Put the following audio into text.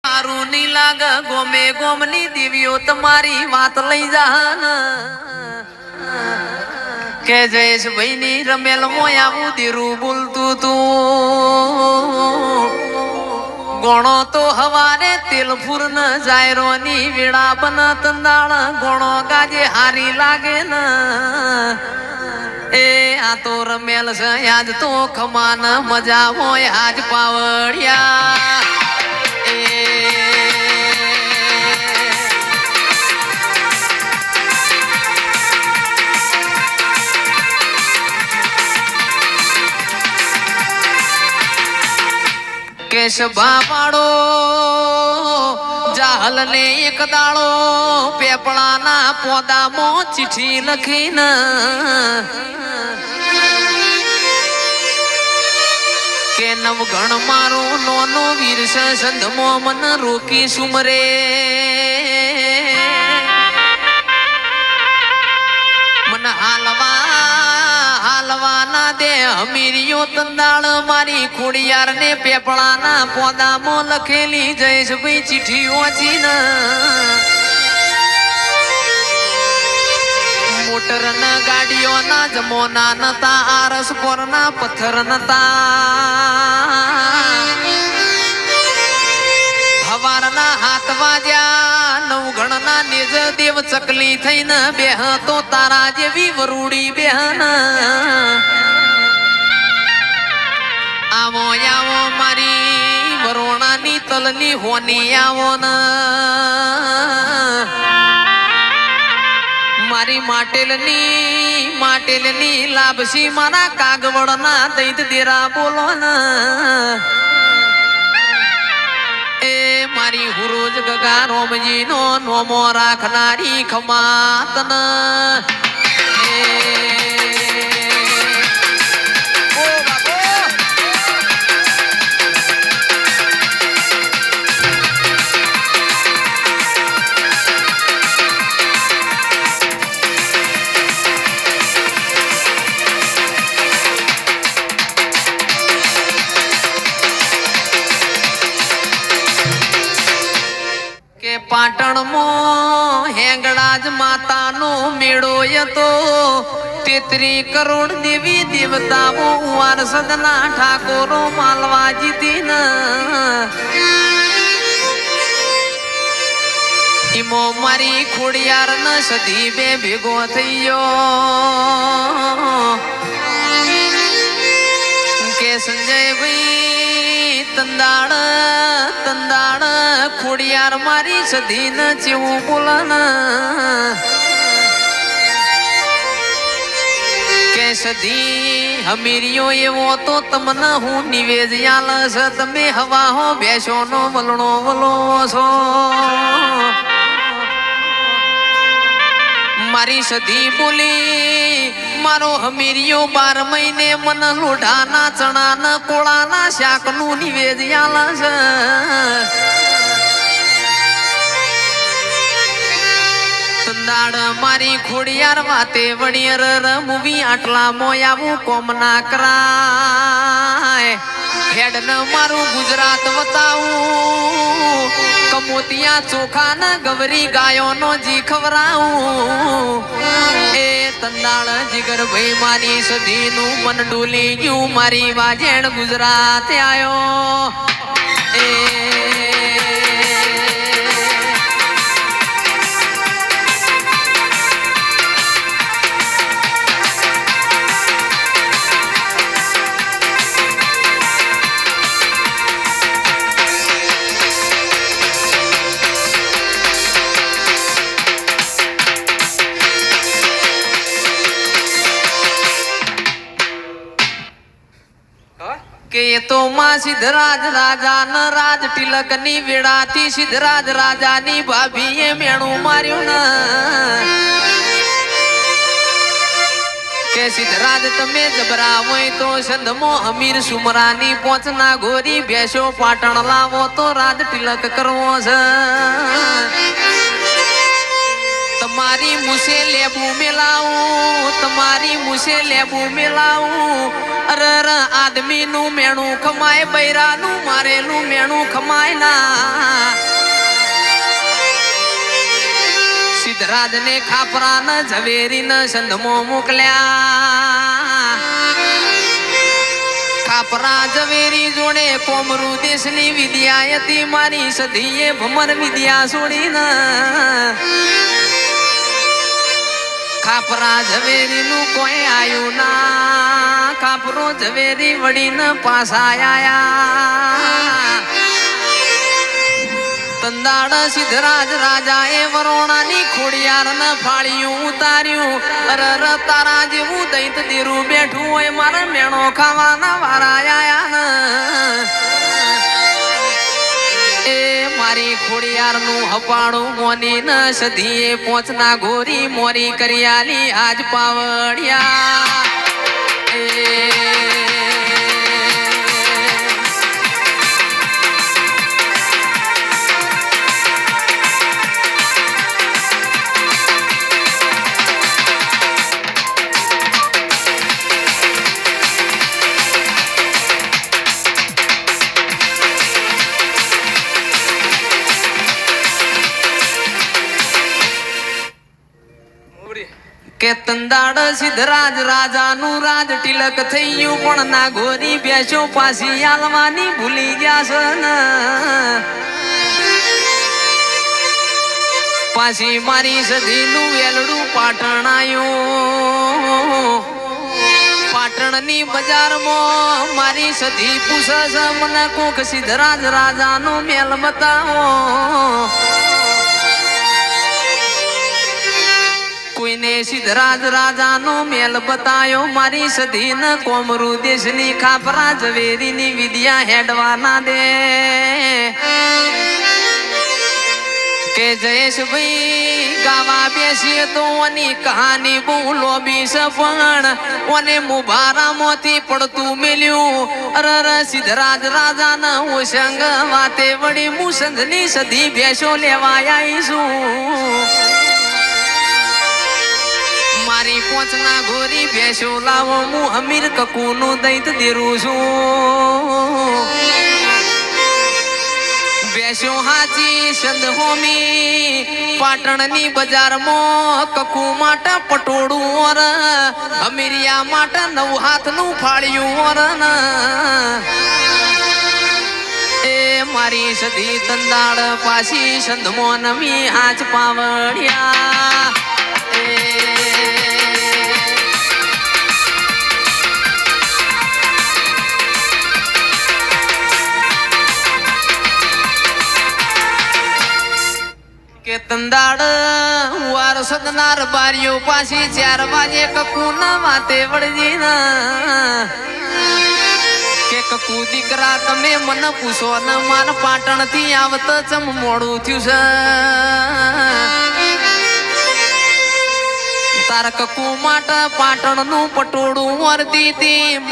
મારું ની લાગ ગોમે ગોમની દેવીઓ તમારી વાત લઈ જા કે જયેશ ભાઈ ની રમેલ મોય આવું દીરું બોલતું તું ગોણો તો હવારે તેલફુર ન જાયરો ની વેળા બન તંદાળ ગોણો ગાજે હારી લાગે ન એ આ તો રમેલ છે આજ તો ખમાન મજા હોય આજ પાવડિયા કેશભા વાળો જાહલ ને એક દાડો પેપળાના પોદામાં ચિઠ્ઠી લખીને કે નવગણ મારો નોનો વીર સંધમો મન રોકી સુમરે મન હાલવાના દે અમીરિયો તંદાળ મારી ખોડિયાર ને પેપળાના પોદામાં લખેલી જયેશ ભાઈ ચિઠ્ઠી વાંચી ન મોટર ના ગાડીઓ ના જમોના નતા આરસ પર ના પથ્થર નતા હવારના હાથ વાજ્યા નવગણ ના નિજ દેવ ચકલી થઈને બેહ તો તારા જેવી વરૂડી બેહન આવો આવો મારી વરોણાની તલની હોની આવો ન મારી માટેલની લાભસી મારા કાગવડના દૈત દેરા બોલો ન એ મારી હુરોજ ગગા રોમજી નો નોમો રાખનારી ખમાતન પાટણમાં હેંગળાજ માતાનો મેળો હતો 33 કરોડ દેવી દેવતાઓ વારસદના ઠાકોરો માલવા જીતી ન ઈમો મારી ખોડિયાર ન સધી બે ભેગો થઈ ગયો કે સંજયભાઈ તંદાળ ખોડિયાર મારી સધી ન જેવું બોલન કે સધી હમીરિયો એવો તો તમને હું નિવેદ આલસ તમે હવા હો બેસો નો વલણો વલો છો મારી સધી બોલી મારો હમીરિયો 12 મહિને મન લોઢાના ચણાના કોળાના શાકનું નિવેદ આલસ તંદાળ મારી ખોડિયાર વાતે વણિયર રમવી આટલા મોયાવું કોમ ના કરાય હેડ ન મારું ગુજરાત વતાવું કમોતિયા ચોખા ન ગવરી ગાયો નો જી ખવરાવું એ તંદાળ જીગર ભાઈ મારી સધી નું મન ડોલી ગયું મારી વાજેણ ગુજરાત આયો એ કે તો માં સિદ્ધરાજ રાજા ન રાજ તિલક ની વેળાથી સિદ્ધરાજ રાજા ની ભાભીએ મેણું માર્યું ન કે સિદ્ધરાજ તમે જબરા હોય તો સંધમો અમીર સુમરાની પોચના ગોરી બેસો પાટણ લાવો તો રાજ તિલક કરવો છે તમારી મુસે લેબુ મેલાવું અરે આદમી નું મેણું ખમાય બૈરા નું મારેલું મેણું ખમાય ના સિદ્ધરાજ ને ખાપરા ને ઝવેરી ને સંધમો મોકલ્યા. ખાપરા ઝવેરી જોડે કોમરૂ દેશની વિદ્યા હતી. મારી સધીએ ભમર વિદ્યા છોડીને ખાપરા ઝવેરી નું કોઈ આયું ના. ખાપરો ઝવેરી વળીને પાછા આયા. તંદાડ સિદ્ધરાજ રાજા એ વરોણાની ખોડિયાર ને ફાળિયું ઉતાર્યું. અરર તારા જેવું દૈત દીરું બેઠું હોય મારે મેણો ખાવાના વારા આયા ને. એ મારી ખોડિયાર નું હપાડું મોની ન સધીએ પોચના ગોરી મોરી કરિયાલી આજ પાવડિયા. કે તંદાડ સિદ્ધરાજ રાજાનું રાજ તિલક થઈ ગયું. પણ ના ગોરી બેસો પાછી આલવાની ભૂલી ગયા છે ને. પાછી મારી સધીનું વેલડું પાટણ આયું. પાટણની બજારમાં મારી સધી પૂછે છે મને કોક સિદ્ધરાજ રાજાનો મેલ બતાવો. કોઈને સિદ્ધરાજ રાજાનો મેલ બતાયો. મારી સધીને કોમરૂ દેશની ખાપરા ઝવેરીની વિદ્યા હેડવાના દે. કે જયેશભાઈ ગાવા બેસીએ તો ઓની કહાની બહુ લોબી છે. પણ ઓને મુબારામાંથી પડતું મેલ્યું. અરર સિદ્ધરાજ રાજાના ઓસંગ વાતે વળી મુસંદની સધી ભેંસો લેવા આવીશું. મારી પોચના ગોરી ભેંસો લાવો હું અમીર કકુનું દૈત દેરું છું. ભેંસો હાચી સંદ હોમી પાટણની બજારમાં કકુ માટે પટોળું ઓર અમીરિયા માટે 9 હાથનું ફાળ્યું ઓર. એ મારી સધી તંદાળ પાછી સંધમો નમી આજ પાવડિયા. કે તંદાડ વાર સદનાર બારીઓ પાછી 4 વાગે કકુ ના વાતે વળજી ના. કે કકુ દીકરા તમે મને પૂછો ને માર પાટણ થી આવત ચમ મોડું થયું છે. તાર કકુ માટે પાટણ નું પટોળું વરતી હતી.